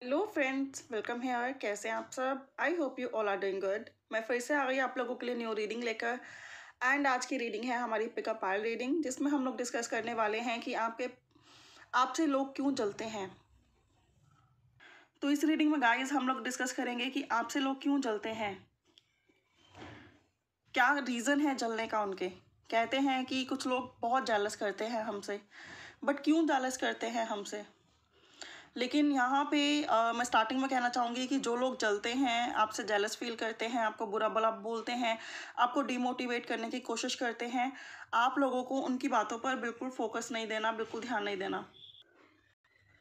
Hello friends, welcome hair. कैसे हैं आप सब? I hope you all are doing good. मैं फिर से आ गई आप लोगों के लिए न्यू रीडिंग लेकर। एंड आज की रीडिंग है हमारी पिकअप पाइल रीडिंग, जिसमें हम लोग डिस्कस करने वाले हैं कि आपसे लोग क्यों जलते हैं। तो इस रीडिंग में गाइस हम लोग डिस्कस करेंगे कि आपसे लोग क्यों जलते हैं, क्या रीज़न है जलने का उनके। कहते हैं कि कुछ लोग बहुत जेलस करते हैं हमसे, बट क्यों जेलस करते हैं हमसे। लेकिन यहाँ पे मैं स्टार्टिंग में कहना चाहूँगी कि जो लोग जलते हैं, आपसे जेलस फील करते हैं, आपको बुरा भला बोलते हैं, आपको डिमोटिवेट करने की कोशिश करते हैं, आप लोगों को उनकी बातों पर बिल्कुल फोकस नहीं देना, बिल्कुल ध्यान नहीं देना।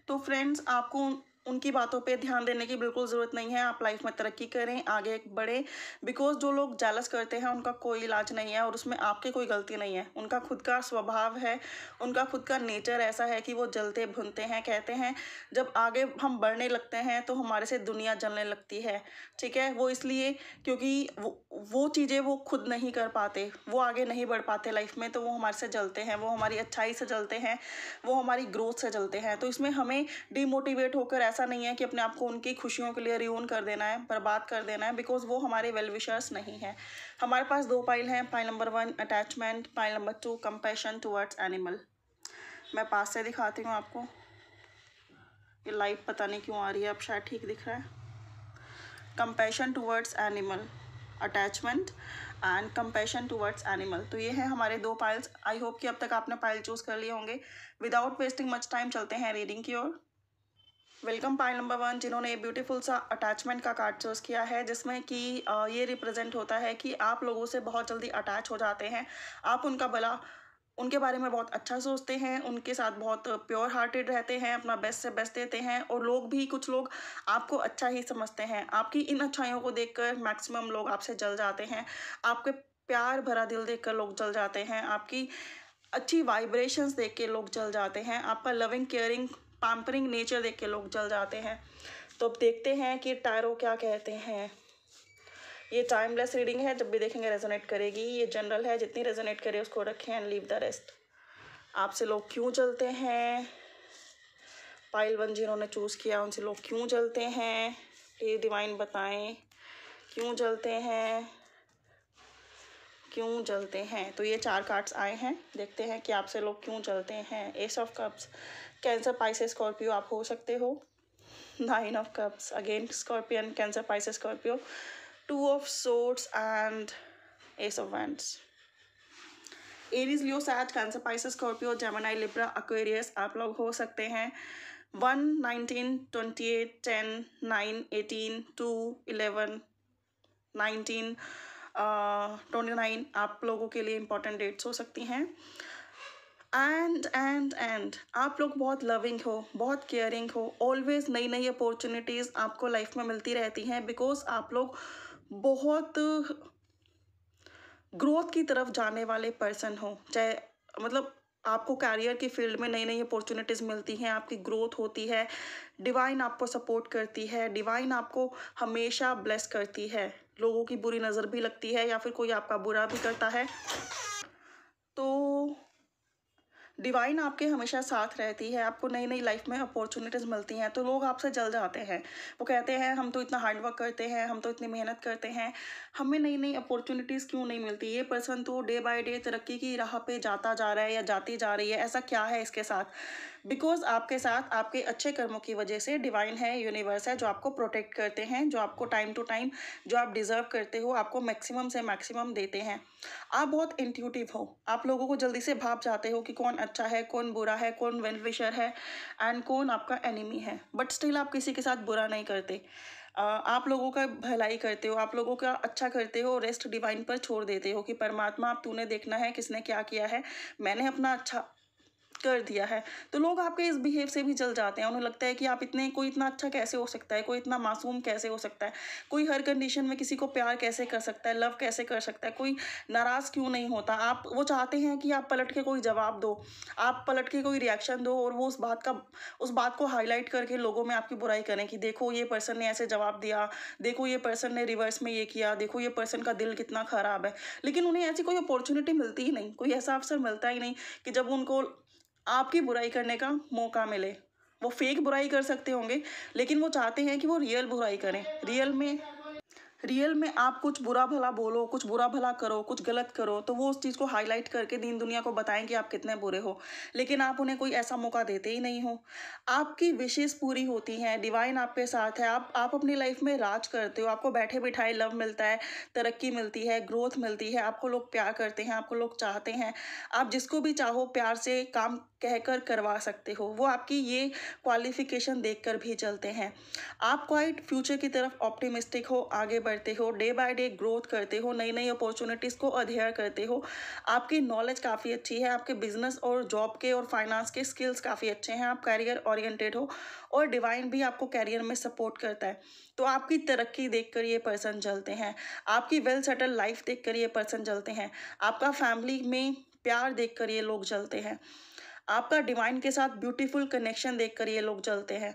तो फ्रेंड्स, आपको उनकी बातों पे ध्यान देने की बिल्कुल ज़रूरत नहीं है। आप लाइफ में तरक्की करें, आगे बढ़ें। बिकॉज जो लोग जेलस करते हैं उनका कोई इलाज नहीं है और उसमें आपकी कोई गलती नहीं है। उनका खुद का स्वभाव है, उनका खुद का नेचर ऐसा है कि वो जलते भुनते हैं। कहते हैं जब आगे हम बढ़ने लगते हैं तो हमारे से दुनिया जलने लगती है। ठीक है, वो इसलिए क्योंकि वो चीज़ें वो खुद नहीं कर पाते, वो आगे नहीं बढ़ पाते लाइफ में, तो वो हमारे से जलते हैं, वो हमारी अच्छाई से जलते हैं, वो हमारी ग्रोथ से जलते हैं। तो इसमें हमें डिमोटिवेट होकर ऐसा नहीं है कि अपने आप को उनकी खुशियों के लिए रियून कर देना है, बर्बाद कर देना है, बिकॉज वो हमारे वेल विशर्स नहीं है। हमारे पास दो पाइल हैं। Pile number 1 attachment, pile number 2 compassion towards animal. मैं पास से दिखाती हूँ आपको। ये लाइट पता नहीं क्यों आ रही है, अब शायद ठीक दिख रहा है। Compassion towards animal, attachment and compassion towards animal. तो ये है हमारे दो पाइल्स। आई होप कि अब तक आपने पाइल चूज कर लिए होंगे। विदाउट वेस्टिंग मच टाइम चलते हैं रीडिंग की ओर। वेलकम पाइल नंबर 1, जिन्होंने ब्यूटीफुल सा अटैचमेंट का कार्ड चूज किया है, जिसमें कि ये रिप्रेजेंट होता है कि आप लोगों से बहुत जल्दी अटैच हो जाते हैं। आप उनका भला, उनके बारे में बहुत अच्छा सोचते हैं, उनके साथ बहुत प्योर हार्टेड रहते हैं, अपना बेस्ट से बेस्ट देते हैं। और लोग भी, कुछ लोग आपको अच्छा ही समझते हैं। आपकी इन अच्छाइयों को देखकर मैक्सिमम लोग आपसे जल जाते हैं। आपके प्यार भरा दिल देखकर लोग जल जाते हैं। आपकी अच्छी वाइब्रेशंस देख के लोग जल जाते हैं। आपका लविंग केयरिंग पैम्परिंग नेचर देख के लोग जल जाते हैं। तो अब देखते हैं कि टैरो क्या कहते हैं। ये टाइमलेस रीडिंग है, जब भी देखेंगे रेजोनेट करेगी। ये जनरल है, जितनी रेजोनेट करे उसको रखें एंड लीव द रेस्ट। आपसे लोग क्यों जलते हैं, पाइल 1 जिन्होंने चूज़ किया उनसे लोग क्यों जलते हैं, प्लीज डिवाइन बताएं क्यों जलते हैं, क्यों जलते हैं। तो ये 4 कार्ड्स आए हैं, देखते हैं कि आपसे लोग क्यों जलते हैं। Ace of cups, Cancer Pisces Scorpio आप हो सकते हो। 9 of cups, again Scorpion, Cancer Pisces Scorpio. 2 of swords and ace of wands. Aries, Leo, Sag, Cancer Pisces Scorpio, Gemini, Libra, Aquarius आप लोग हो सकते हैं। 1, 19, 28, 10, 9, 18, 2, 11, 19, 29 आप लोगों के लिए इंपॉर्टेंट डेट्स हो सकती हैं। एंड आप लोग बहुत लविंग हो, बहुत केयरिंग हो। ऑलवेज नई नई अपॉर्चुनिटीज़ आपको लाइफ में मिलती रहती हैं, बिकॉज आप लोग बहुत ग्रोथ की तरफ जाने वाले पर्सन हो। चाहे मतलब आपको कैरियर की फील्ड में नई नई अपॉर्चुनिटीज़ मिलती हैं, आपकी ग्रोथ होती है, डिवाइन आपको सपोर्ट करती है, डिवाइन आपको हमेशा ब्लेस करती है। लोगों की बुरी नज़र भी लगती है या फिर कोई आपका बुरा भी करता है, तो डिवाइन आपके हमेशा साथ रहती है। आपको नई नई लाइफ में अपॉर्चुनिटीज़ मिलती हैं, तो लोग आपसे जल जाते हैं। वो कहते हैं हम तो इतना हार्ड वर्क करते हैं, हम तो इतनी मेहनत करते हैं, हमें नई नई अपॉर्चुनिटीज़ क्यों नहीं मिलती। ये पर्सन तो डे बाय डे तरक्की की राह पे जाता जा रहा है या जाती जा रही है, ऐसा क्या है इसके साथ। बिकॉज आपके साथ आपके अच्छे कर्मों की वजह से डिवाइन है, यूनिवर्स है, जो आपको प्रोटेक्ट करते हैं, जो आपको टाइम टू टाइम जो आप डिज़र्व करते हो आपको मैक्सिमम से मैक्सिमम देते हैं। आप बहुत इंट्यूटिव हो, आप लोगों को जल्दी से भाप जाते हो कि कौन अच्छा है, कौन बुरा है, कौन वेल विशर है एंड कौन आपका एनिमी है। बट स्टिल आप किसी के साथ बुरा नहीं करते। आप लोगों का भलाई करते हो, आप लोगों का अच्छा करते हो, रेस्ट डिवाइन पर छोड़ देते हो कि परमात्मा अब तूने देखना है किसने क्या किया है, मैंने अपना अच्छा कर दिया है। तो लोग आपके इस बिहेव से भी जल जाते हैं। उन्हें लगता है कि आप इतने, कोई इतना अच्छा कैसे हो सकता है, कोई इतना मासूम कैसे हो सकता है, कोई हर कंडीशन में किसी को प्यार कैसे कर सकता है, लव कैसे कर सकता है, कोई नाराज़ क्यों नहीं होता। आप, वो चाहते हैं कि आप पलट के कोई जवाब दो, आप पलट के कोई रिएक्शन दो, और वो उस बात को हाईलाइट करके लोगों में आपकी बुराई करें कि देखो ये पर्सन ने ऐसे जवाब दिया, देखो ये पर्सन ने रिवर्स में ये किया, देखो ये पर्सन का दिल कितना ख़राब है। लेकिन उन्हें ऐसी कोई अपॉर्चुनिटी मिलती ही नहीं, कोई ऐसा अवसर मिलता ही नहीं कि जब उनको आपकी बुराई करने का मौका मिले। वो फेक बुराई कर सकते होंगे, लेकिन वो चाहते हैं कि वो रियल बुराई करें। रियल में आप कुछ बुरा भला बोलो, कुछ बुरा भला करो, कुछ गलत करो, तो वो उस चीज़ को हाईलाइट करके दीन दुनिया को बताएं कि आप कितने बुरे हो। लेकिन आप उन्हें कोई ऐसा मौका देते ही नहीं हो। आपकी विशेष पूरी होती हैं, डिवाइन आपके साथ है, आप अपनी लाइफ में राज करते हो, आपको बैठे बिठाए लव मिलता है, तरक्की मिलती है, ग्रोथ मिलती है, आपको लोग प्यार करते हैं, आपको लोग चाहते हैं। आप जिसको भी चाहो प्यार से काम कहकर करवा सकते हो। वो आपकी ये क्वालिफिकेशन देखकर भी चलते हैं। आप क्वाइट फ्यूचर की तरफ ऑप्टिमिस्टिक हो, आगे बढ़ते हो, डे बाय डे ग्रोथ करते हो, नई नई अपॉर्चुनिटीज़ को अध्ययन करते हो। आपकी नॉलेज काफ़ी अच्छी है, आपके बिजनेस और जॉब के और फाइनेंस के स्किल्स काफ़ी अच्छे हैं, आप कैरियर ओरिएंटेड हो और डिवाइन भी आपको कैरियर में सपोर्ट करता है। तो आपकी तरक्की देखकर ये पर्सन जलते हैं, आपकी वेल सेटल लाइफ देखकर ये पर्सन जलते हैं, आपका फैमिली में प्यार देखकर ये लोग जलते हैं, आपका डिवाइन के साथ ब्यूटीफुल कनेक्शन देखकर ये लोग जलते हैं।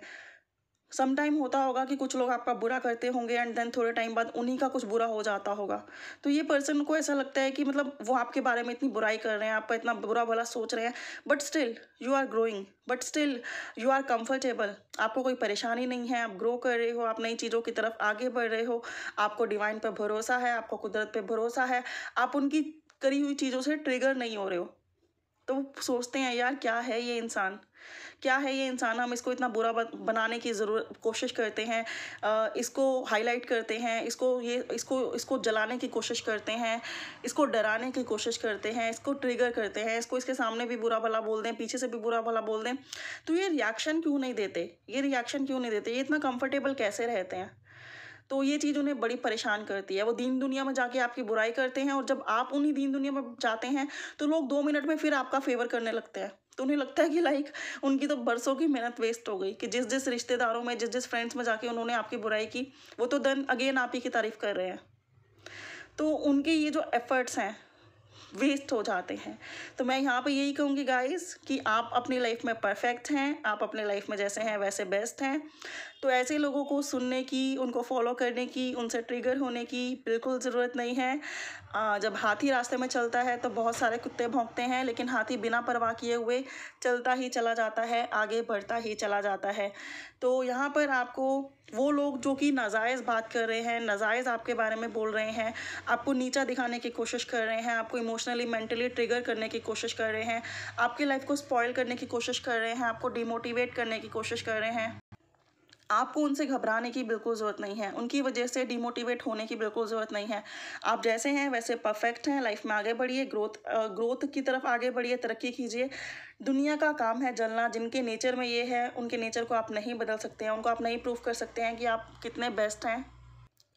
सम टाइम होता होगा कि कुछ लोग आपका बुरा करते होंगे एंड देन थोड़े टाइम बाद उन्हीं का कुछ बुरा हो जाता होगा। तो ये पर्सन को ऐसा लगता है कि मतलब वो आपके बारे में इतनी बुराई कर रहे हैं, आपका इतना बुरा भला सोच रहे हैं, but still you are growing, but still you are comfortable. आपको कोई परेशानी नहीं है, आप ग्रो कर रहे हो, आप नई चीज़ों की तरफ आगे बढ़ रहे हो, आपको डिवाइन पर भरोसा है, आपको कुदरत पे भरोसा है, आप उनकी करी हुई चीज़ों से ट्रिगर नहीं हो रहे हो। तो वो सोचते हैं यार क्या है ये इंसान, क्या है ये इंसान, हम इसको इतना बुरा बनाने की ज़रूरत कोशिश करते हैं, इसको हाईलाइट करते हैं, इसको जलाने की कोशिश करते हैं, इसको डराने की कोशिश करते हैं, इसको ट्रिगर करते हैं, इसके सामने भी बुरा भला बोल दें, पीछे से भी बुरा भला बोल दें। तो ये रिएक्शन क्यों नहीं देते, ये इतना कंफर्टेबल कैसे रहते हैं? तो ये चीज़ उन्हें बड़ी परेशान करती है। वो दीन दुनिया में जाके आपकी बुराई करते हैं और जब आप उन्हीं दीन दुनिया में जाते हैं तो लोग 2 मिनट में फिर आपका फ़ेवर करने लगते हैं। तो उन्हें लगता है कि लाइक उनकी तो बरसों की मेहनत वेस्ट हो गई कि जिस-जिस रिश्तेदारों में, जिस-जिस फ्रेंड्स में जाके उन्होंने आपकी बुराई की, वो तो देन अगेन आप ही की तारीफ़ कर रहे हैं। तो उनके ये जो एफ़र्ट्स हैं वेस्ट हो जाते हैं। तो मैं यहाँ पे यही कहूँगी गाइस कि आप अपनी लाइफ में परफेक्ट हैं, आप अपनी लाइफ में जैसे हैं वैसे बेस्ट हैं। तो ऐसे लोगों को सुनने की, उनको फॉलो करने की, उनसे ट्रिगर होने की बिल्कुल ज़रूरत नहीं है। जब हाथी रास्ते में चलता है तो बहुत सारे कुत्ते भौंकते हैं, लेकिन हाथी बिना परवाह किए हुए चलता ही चला जाता है, आगे बढ़ता ही चला जाता है। तो यहाँ पर आपको वो लोग जो कि नाजायज़ बात कर रहे हैं, नाजायज़ आपके बारे में बोल रहे हैं, आपको नीचा दिखाने की कोशिश कर रहे हैं, आपको इमोशनली मेंटली ट्रिगर करने की कोशिश कर रहे हैं, आपकी लाइफ को स्पॉइल करने की कोशिश कर रहे हैं, आपको डिमोटिवेट करने की कोशिश कर रहे हैं, आपको उनसे घबराने की बिल्कुल ज़रूरत नहीं है, उनकी वजह से डिमोटिवेट होने की बिल्कुल ज़रूरत नहीं है। आप जैसे हैं वैसे परफेक्ट हैं, लाइफ में आगे बढ़िए, ग्रोथ की तरफ आगे बढ़िए, तरक्की कीजिए। दुनिया का काम है जलना, जिनके नेचर में ये है उनके नेचर को आप नहीं बदल सकते हैं, उनको आप नहीं प्रूव कर सकते हैं कि आप कितने बेस्ट हैं।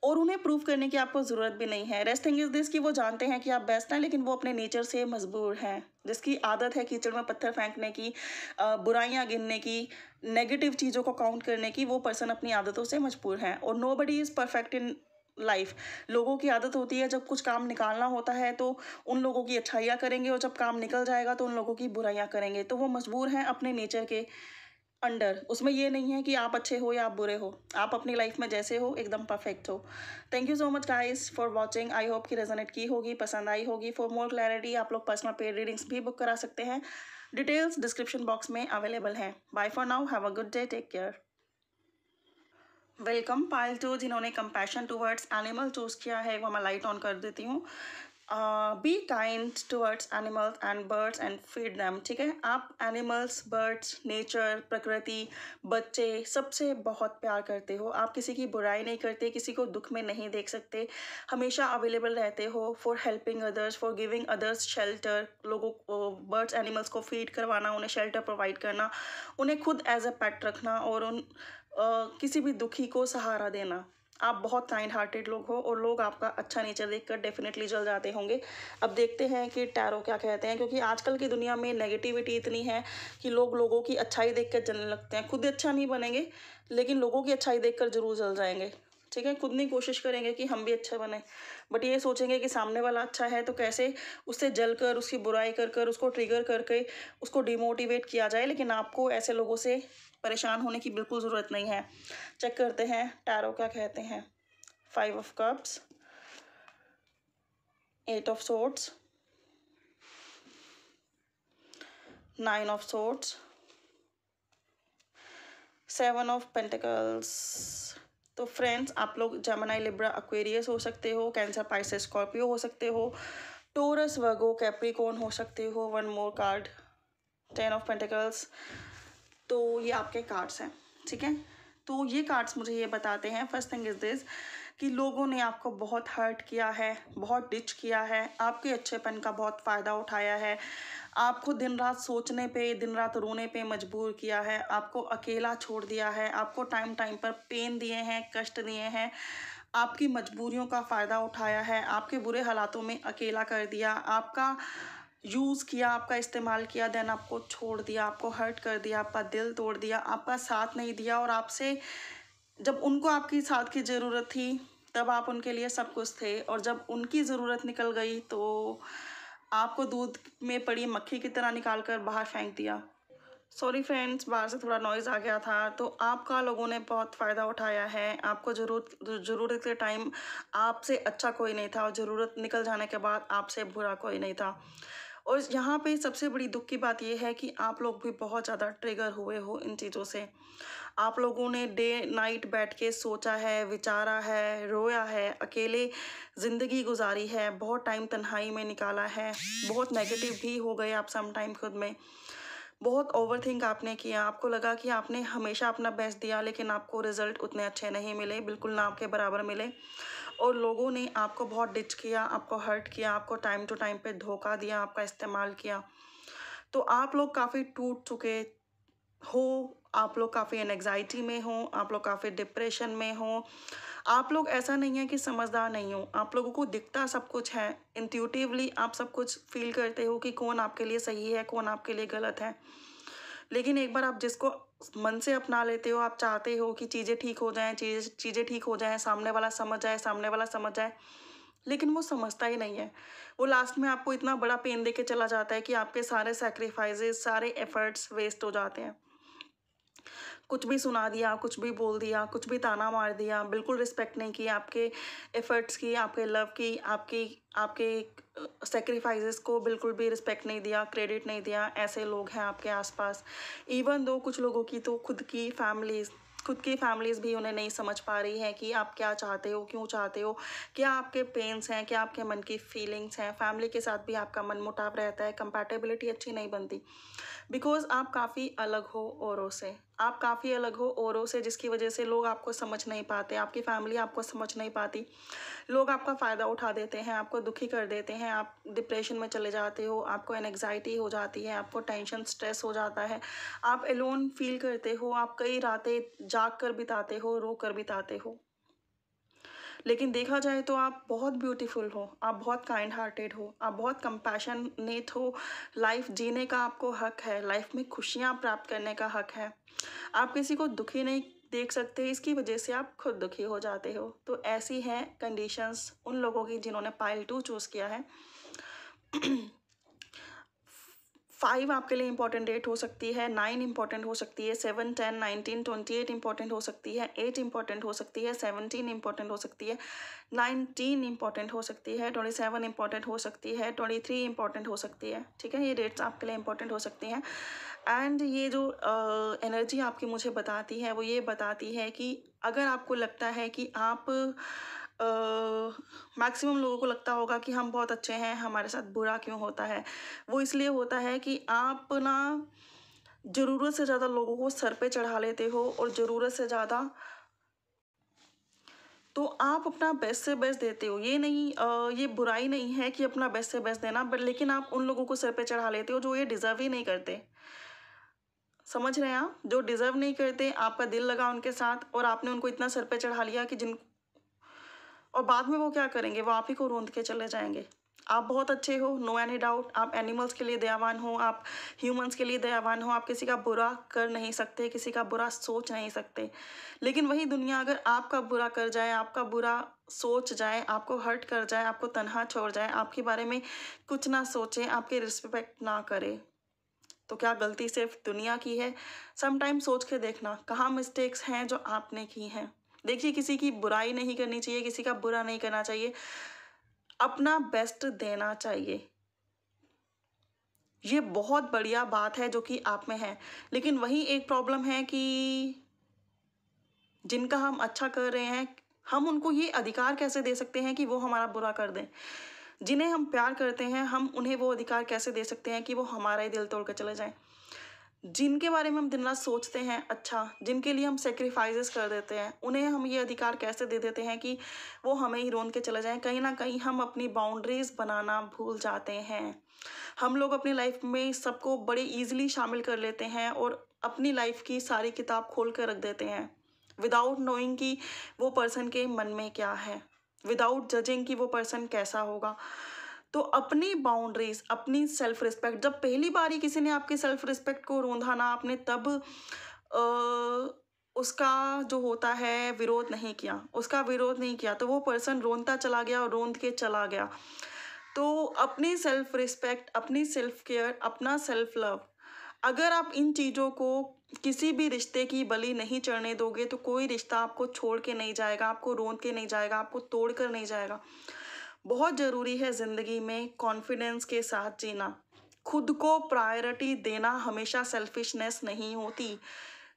और उन्हें प्रूव करने की आपको ज़रूरत भी नहीं है। रेस्ट थिंग इज़ दिस कि वो जानते हैं कि आप बेस्ट हैं, लेकिन वो अपने नेचर से मजबूर हैं। जिसकी आदत है कीचड़ में पत्थर फेंकने की, बुराइयां गिनने की, नेगेटिव चीज़ों को काउंट करने की, वो पर्सन अपनी आदतों से मजबूर हैं। और nobody is perfect in life. लोगों की आदत होती है जब कुछ काम निकालना होता है तो उन लोगों की अच्छाइयाँ करेंगे, और जब काम निकल जाएगा तो उन लोगों की बुराइयां करेंगे। तो वो मजबूर हैं अपने नेचर के अंडर। उसमें ये नहीं है कि आप अच्छे हो या आप बुरे हो, आप अपनी लाइफ में जैसे हो एकदम परफेक्ट हो। Thank you so much guys for watching. I hope कि रेजोनेट की होगी, पसंद आई होगी। फॉर मोर क्लैरिटी आप लोग पर्सनल पेड रीडिंग्स भी बुक करा सकते हैं। डिटेल्स डिस्क्रिप्शन बॉक्स में अवेलेबल हैं। Bye for now, have a good day, take care. Welcome Payal to, जिन्होंने कंपैशन टूवर्ड्स एनिमल चूज़ किया है वो मैं लाइट ऑन कर देती हूँ। Be kind towards animals and birds and feed them. ठीक है, आप एनिमल्स, बर्ड्स, नेचर, प्रकृति, बच्चे सबसे बहुत प्यार करते हो। आप किसी की बुराई नहीं करते, किसी को दुख में नहीं देख सकते, हमेशा अवेलेबल रहते हो for helping others, for giving others shelter. लोगों को, बर्ड्स एनिमल्स को फीड करवाना, उन्हें शेल्टर प्रोवाइड करना, उन्हें खुद एज अ पेट रखना, और किसी भी दुखी को सहारा देना। आप बहुत काइंड हार्टेड लोग हो और लोग आपका अच्छा नेचर देखकर डेफिनेटली जल जाते होंगे। अब देखते हैं कि टैरो क्या कहते हैं, क्योंकि आजकल की दुनिया में नेगेटिविटी इतनी है कि लोग लोगों की अच्छाई देखकर जलने लगते हैं। खुद अच्छा नहीं बनेंगे, लेकिन लोगों की अच्छाई देखकर जरूर जल जाएंगे। ठीक है, खुद नहीं कोशिश करेंगे कि हम भी अच्छे बने, बट ये सोचेंगे कि सामने वाला अच्छा है तो कैसे उससे जल कर, उसकी बुराई कर कर, उसको ट्रिगर करके उसको डिमोटिवेट किया जाए। लेकिन आपको ऐसे लोगों से परेशान होने की बिल्कुल ज़रूरत नहीं है। चेक करते हैं टैरो क्या कहते हैं। 5 of cups, 8 of swords, 9 of swords, 7 of pentacles. तो फ्रेंड्स, आप लोग जेमिनी, लिब्रा, एक्वेरियस हो सकते हो, कैंसर, पाइसेस, स्कॉर्पियो हो सकते हो, टोरस, वर्गो, कैप्रिकॉर्न हो सकते हो। One more card, 10 of pentacles. तो ये आपके कार्ड्स हैं, ठीक है। तो ये कार्ड्स मुझे ये बताते हैं, फर्स्ट थिंग इज दिस, कि लोगों ने आपको बहुत हर्ट किया है, बहुत डिच किया है, आपके अच्छेपन का बहुत फ़ायदा उठाया है, आपको दिन रात सोचने पे, दिन रात रोने पे मजबूर किया है, आपको अकेला छोड़ दिया है, आपको टाइम टाइम पर पेन दिए हैं, कष्ट दिए हैं, आपकी मजबूरियों का फ़ायदा उठाया है, आपके बुरे हालातों में अकेला कर दिया, आपका यूज़ किया, आपका इस्तेमाल किया, देन आपको छोड़ दिया, आपको हर्ट कर दिया, आपका दिल तोड़ दिया, आपका साथ नहीं दिया। और आपसे जब उनको आपकी साथ की ज़रूरत थी तब आप उनके लिए सब कुछ थे, और जब उनकी ज़रूरत निकल गई तो आपको दूध में पड़ी मक्खी की तरह निकाल कर बाहर फेंक दिया। सॉरी फ्रेंड्स, बाहर से थोड़ा नॉइज़ आ गया था। तो आपका लोगों ने बहुत फ़ायदा उठाया है, आपको ज़रूरत के टाइम आपसे अच्छा कोई नहीं था, और ज़रूरत निकल जाने के बाद आपसे बुरा कोई नहीं था। और यहाँ पे सबसे बड़ी दुख की बात यह है कि आप लोग भी बहुत ज़्यादा ट्रिगर हुए हो इन चीज़ों से। आप लोगों ने डे नाइट बैठ के सोचा है, विचारा है, रोया है, अकेले ज़िंदगी गुजारी है, बहुत टाइम तन्हाई में निकाला है, बहुत नेगेटिव भी हो गए आप सम टाइम खुद में, बहुत ओवरथिंक आपने किया। आपको लगा कि आपने हमेशा अपना बेस्ट दिया, लेकिन आपको रिजल्ट उतने अच्छे नहीं मिले, बिल्कुल ना आपके बराबर मिले, और लोगों ने आपको बहुत डिच किया, आपको हर्ट किया, आपको टाइम टू टाइम पे धोखा दिया, आपका इस्तेमाल किया। तो आप लोग काफ़ी टूट चुके हो, आप लोग काफ़ी एंग्जाइटी में हो, आप लोग काफ़ी डिप्रेशन में हो। आप लोग ऐसा नहीं है कि समझदार नहीं हो, आप लोगों को दिखता सब कुछ है, इंट्यूटिवली आप सब कुछ फील करते हो कि कौन आपके लिए सही है, कौन आपके लिए गलत है। लेकिन एक बार आप जिसको मन से अपना लेते हो, आप चाहते हो कि चीज़ें ठीक हो जाएं, चीज़ें ठीक हो जाएं, सामने वाला समझ जाए, सामने वाला समझ जाए, लेकिन वो समझता ही नहीं है। वो लास्ट में आपको इतना बड़ा पेन दे के चला जाता है कि आपके सारे सैक्रिफाइसेस, सारे एफर्ट्स वेस्ट हो जाते हैं। कुछ भी सुना दिया, कुछ भी बोल दिया, कुछ भी ताना मार दिया, बिल्कुल रिस्पेक्ट नहीं की आपके एफर्ट्स की, आपके लव की, आपके सेक्रीफाइसेस को बिल्कुल भी रिस्पेक्ट नहीं दिया, क्रेडिट नहीं दिया। ऐसे लोग हैं आपके आसपास। इवन दो कुछ लोगों की तो खुद की फैमिलीज़ भी उन्हें नहीं समझ पा रही हैं कि आप क्या चाहते हो, क्यों चाहते हो, क्या आपके पेन्स हैं, क्या आपके मन की फीलिंग्स हैं। फैमिली के साथ भी आपका मनमुटाव रहता है, कंपैटिबिलिटी अच्छी नहीं बनती, बिकॉज़ आप काफ़ी अलग हो औरों से। आप काफ़ी अलग हो औरों से, जिसकी वजह से लोग आपको समझ नहीं पाते, आपकी फैमिली आपको समझ नहीं पाती। लोग आपका फ़ायदा उठा देते हैं, आपको दुखी कर देते हैं, आप डिप्रेशन में चले जाते हो, आपको एंग्जाइटी हो जाती है, आपको टेंशन, स्ट्रेस हो जाता है, आप एलोन फील करते हो, आप कई रातें जाग कर बिताते हो, रो कर बिताते हो। लेकिन देखा जाए तो आप बहुत ब्यूटीफुल हो, आप बहुत काइंड हार्टेड हो, आप बहुत कंपैशनेट हो। लाइफ जीने का आपको हक है, लाइफ में खुशियाँ प्राप्त करने का हक है। आप किसी को दुखी नहीं देख सकते, इसकी वजह से आप खुद दुखी हो जाते हो। तो ऐसी हैं कंडीशंस उन लोगों की जिन्होंने पाइल 2 चूज़ किया है। 5 आपके लिए इंपॉर्टेंट डेट हो सकती है, 9 इंपॉर्टेंट हो सकती है, 7, 10, 19, 28 इंपॉर्टेंट हो सकती है, 8 इंपॉर्टेंट हो सकती है, 17 इंपॉर्टेंट हो सकती है, 19 इंपॉर्टेंट हो सकती है, 27 इंपॉर्टेंट हो सकती है, 23 इंपॉर्टेंट हो सकती है। ठीक है, ये डेट्स आपके लिए इंपॉर्टेंट हो सकती हैं। एंड ये जो एनर्जी आपकी मुझे बताती है, वो ये बताती है कि अगर आपको लगता है कि आप मैक्सिमम लोगों को लगता होगा कि हम बहुत अच्छे हैं, हमारे साथ बुरा क्यों होता है। वो इसलिए होता है कि आप ना ज़रूरत से ज़्यादा लोगों को सर पे चढ़ा लेते हो, और ज़रूरत से ज़्यादा तो आप अपना बेस्ट से बेस्ट देते हो। ये नहीं ये बुराई नहीं है कि अपना बेस्ट से बेस्ट देना, बट लेकिन आप उन लोगों को सर पे चढ़ा लेते हो जो ये डिज़र्व ही नहीं करते। समझ रहे हैं आप? जो डिज़र्व नहीं करते, आपका दिल लगा उनके साथ, और आपने उनको इतना सर पे चढ़ा लिया कि और बाद में वो क्या करेंगे? वो आप ही को रौंद के चले जाएँगे। आप बहुत अच्छे हो, नो एनी डाउट। आप एनिमल्स के लिए दयावान हो, आप ह्यूमन्स के लिए दयावान हो, आप किसी का बुरा कर नहीं सकते, किसी का बुरा सोच नहीं सकते। लेकिन वही दुनिया अगर आपका बुरा कर जाए, आपका बुरा सोच जाए, आपको हर्ट कर जाए, आपको तन्हा छोड़ जाए, आपके बारे में कुछ ना सोचे, आपकी रिस्पेक्ट ना करे, तो क्या गलती सिर्फ दुनिया की है? समटाइम सोच के देखना, कहाँ मिस्टेक्स हैं जो आपने की हैं। देखिए, किसी की बुराई नहीं करनी चाहिए, किसी का बुरा नहीं करना चाहिए, अपना बेस्ट देना चाहिए। ये बहुत बढ़िया बात है जो कि आप में है। लेकिन वही एक प्रॉब्लम है कि जिनका हम अच्छा कर रहे हैं, हम उनको ये अधिकार कैसे दे सकते हैं कि वो हमारा बुरा कर दें? जिन्हें हम प्यार करते हैं, हम उन्हें वो अधिकार कैसे दे सकते हैं कि वो हमारा ही दिल तोड़ के चले जाएँ? जिनके बारे में हम दिन रात सोचते हैं अच्छा, जिनके लिए हम सैक्रिफाइसेस कर देते हैं, उन्हें हम ये अधिकार कैसे दे देते हैं कि वो हमें ही रोन के चले जाएँ? कहीं न कहीं हम अपनी बाउंड्रीज़ बनाना भूल जाते हैं। हम लोग अपनी लाइफ़ में सबको बड़े ईज़िली शामिल कर लेते हैं और अपनी लाइफ़ की सारी किताब खोल के रख देते हैं, विदाउट नोइंग कि वो पर्सन के मन में क्या है, विदाउट जजिंग कि वो पर्सन कैसा होगा। तो अपनी बाउंड्रीज, अपनी सेल्फ रिस्पेक्ट, जब पहली बार ही किसी ने आपकी सेल्फ रिस्पेक्ट को रोंधा ना, आपने तब उसका जो होता है विरोध नहीं किया, उसका विरोध नहीं किया, तो वो पर्सन रोंता चला गया और रोंद के चला गया। तो अपनी सेल्फ रिस्पेक्ट, अपनी सेल्फ केयर, अपना सेल्फ लव, अगर आप इन चीज़ों को किसी भी रिश्ते की बलि नहीं चढ़ने दोगे तो कोई रिश्ता आपको छोड़ के नहीं जाएगा, आपको रोंद के नहीं जाएगा, आपको तोड़ कर नहीं जाएगा। बहुत ज़रूरी है ज़िंदगी में कॉन्फिडेंस के साथ जीना। खुद को प्रायोरिटी देना हमेशा सेल्फिशनेस नहीं होती।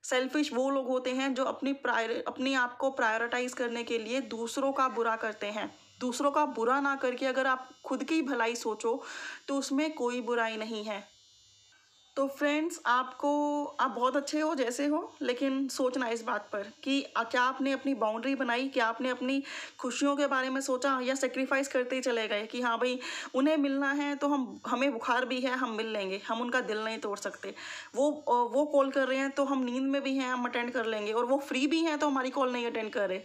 सेल्फिश वो लोग होते हैं जो अपने आप को प्रायोरिटाइज़ करने के लिए दूसरों का बुरा करते हैं। दूसरों का बुरा ना करके अगर आप खुद की भलाई सोचो, तो उसमें कोई बुराई नहीं है। तो फ्रेंड्स, आप बहुत अच्छे हो जैसे हो, लेकिन सोचना इस बात पर कि क्या आपने अपनी बाउंड्री बनाई, क्या आपने अपनी खुशियों के बारे में सोचा, या सेक्रीफाइस करते ही चले गए कि हाँ भाई, उन्हें मिलना है तो हमें बुखार भी है, हम मिल लेंगे, हम उनका दिल नहीं तोड़ सकते। वो कॉल कर रहे हैं तो हम नींद में भी हैं, हम अटेंड कर लेंगे, और वो फ्री भी हैं तो हमारी कॉल नहीं अटेंड कर रहे।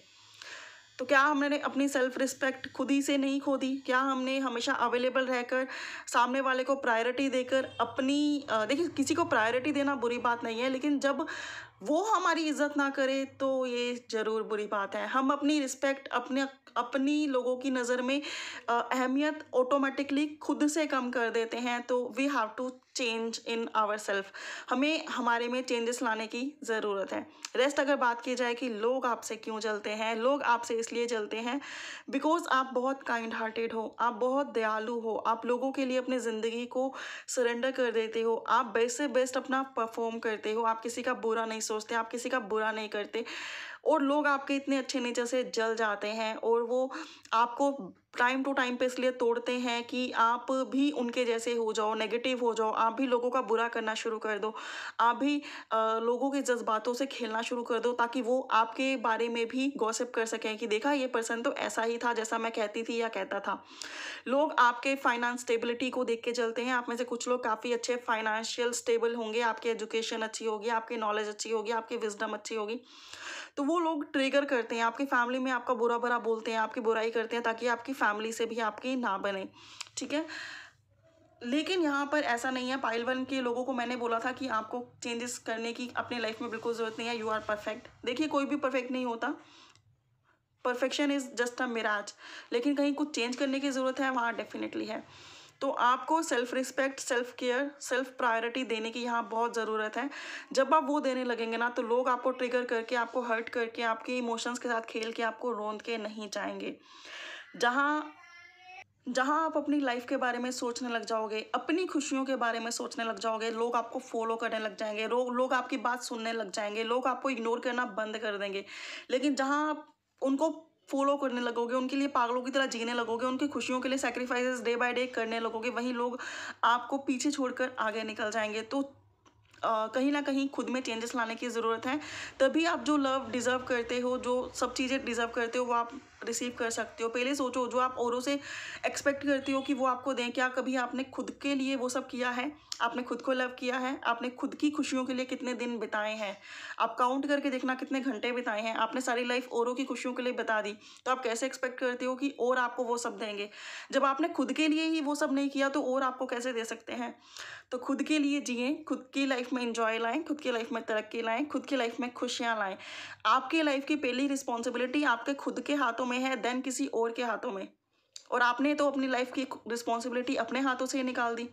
तो क्या हमने अपनी सेल्फ रिस्पेक्ट खुद ही से नहीं खो दी? क्या हमने हमेशा अवेलेबल रहकर सामने वाले को प्रायोरिटी देकर देखिए, किसी को प्रायोरिटी देना बुरी बात नहीं है, लेकिन जब वो हमारी इज्जत ना करे तो ये ज़रूर बुरी बात है। हम अपनी रिस्पेक्ट, अपनी लोगों की नज़र में अहमियत ऑटोमेटिकली खुद से कम कर देते हैं। तो we have to change in our self. हमें हमारे में चेंजेस लाने की ज़रूरत है। रेस्ट अगर बात की जाए कि लोग आपसे क्यों जलते हैं, लोग आपसे इसलिए जलते हैं बिकॉज आप बहुत काइंड हार्टेड हो, आप बहुत दयालु हो, आप लोगों के लिए अपनी ज़िंदगी को सरेंडर कर देते हो, आप बेस्ट से बेस्ट अपना परफॉर्म करते हो, आप किसी का बुरा नहीं सोचते, आप किसी का बुरा नहीं करते, और लोग आपके इतने अच्छे नेचर से जल जाते हैं और वो आपको टाइम टू टाइम पे इसलिए तोड़ते हैं कि आप भी उनके जैसे हो जाओ, नेगेटिव हो जाओ, आप भी लोगों का बुरा करना शुरू कर दो, आप भी लोगों के जज्बातों से खेलना शुरू कर दो, ताकि वो आपके बारे में भी गॉसिप कर सकें कि देखा, ये पर्सन तो ऐसा ही था जैसा मैं कहती थी या कहता था। लोग आपके फाइनेंस स्टेबिलिटी को देख के चलते हैं। आप में से कुछ लोग काफ़ी अच्छे फाइनेंशियल स्टेबल होंगे, आपकी एजुकेशन अच्छी होगी, आपकी नॉलेज अच्छी होगी, आपकी विजडम अच्छी होगी, तो वो लोग ट्रिगर करते हैं, आपकी फैमिली में आपका बुरा भला बोलते हैं, आपकी बुराई करते हैं, ताकि आपकी फैमिली से भी आपकी ना बने। ठीक है, लेकिन यहाँ पर ऐसा नहीं है। पाइल वन के लोगों को मैंने बोला था कि आपको चेंजेस करने की अपने लाइफ में बिल्कुल ज़रूरत नहीं है, यू आर परफेक्ट। देखिए, कोई भी परफेक्ट नहीं होता, perfection is just a mirage, लेकिन कहीं कुछ चेंज करने की ज़रूरत है, वहाँ डेफिनेटली है। तो आपको self respect, self care, self priority देने की यहाँ बहुत ज़रूरत है। जब आप वो देने लगेंगे ना, तो लोग आपको ट्रिगर करके, आपको हर्ट करके, आपके इमोशंस के साथ खेल के आपको रोंद के नहीं जाएंगे। जहाँ जहाँ आप अपनी लाइफ के बारे में सोचने लग जाओगे, अपनी खुशियों के बारे में सोचने लग जाओगे, लोग आपको फॉलो करने लग जाएंगे, लोग आपकी बात सुनने लग जाएंगे, लोग आपको इग्नोर करना बंद कर देंगे। लेकिन जहाँ आप उनको फॉलो करने लगोगे, उनके लिए पागलों की तरह जीने लगोगे, उनकी खुशियों के लिए सैक्रिफाइसेस डे बाय डे करने लगोगे, वहीं लोग आपको पीछे छोड़कर आगे निकल जाएंगे। तो कहीं ना कहीं खुद में चेंजेस लाने की ज़रूरत है। तभी आप जो लव डिज़र्व करते हो, जो सब चीज़ें डिज़र्व करते हो, वो आप रिसीव कर सकते हो। पहले सोचो, जो आप औरों से एक्सपेक्ट करती हो कि वो आपको दें, क्या कभी आपने खुद के लिए वो सब किया है? आपने खुद को लव किया है? आपने खुद की खुशियों के लिए कितने दिन बिताए हैं? आप काउंट करके देखना कितने घंटे बिताए हैं। आपने सारी लाइफ औरों की खुशियों के लिए बता दी, तो आप कैसे एक्सपेक्ट करते हो कि और आपको वो सब देंगे? जब आपने खुद के लिए ही वो सब नहीं किया, तो और आपको कैसे दे सकते हैं? तो खुद के लिए जिएं, खुद की लाइफ में इंजॉय लाएं, खुद की लाइफ में तरक्की लाएं, खुद की लाइफ में खुशियां लाएं। आपकी लाइफ की पहली रिस्पॉन्सिबिलिटी आपके खुद के हाथों में है, देन किसी और के हाथों में। और आपने तो अपनी लाइफ की रिस्पॉन्सिबिलिटी अपने हाथों से ही निकाल दी,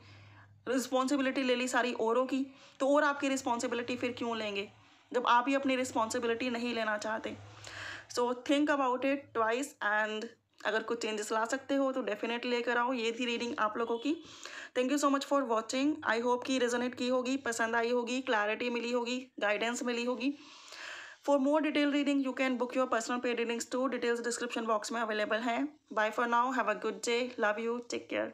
रिस्पॉन्सिबिलिटी ले ली सारी औरों की। तो और आपकी रिस्पॉन्सिबिलिटी फिर क्यों लेंगे, जब आप ही अपनी रिस्पॉन्सिबिलिटी नहीं लेना चाहते? So think about it twice, and अगर कुछ चेंजेस ला सकते हो तो डेफिनेटली लेकर आओ। ये थी रीडिंग आप लोगों की। Thank you so much for watching. I hope कि रेजोनेट की होगी, पसंद आई होगी, क्लैरिटी मिली होगी, गाइडेंस मिली होगी। For more detail reading you can book your personal paid readings too, details description box में अवेलेबल हैं. Bye for now, have a good day, love you, take care.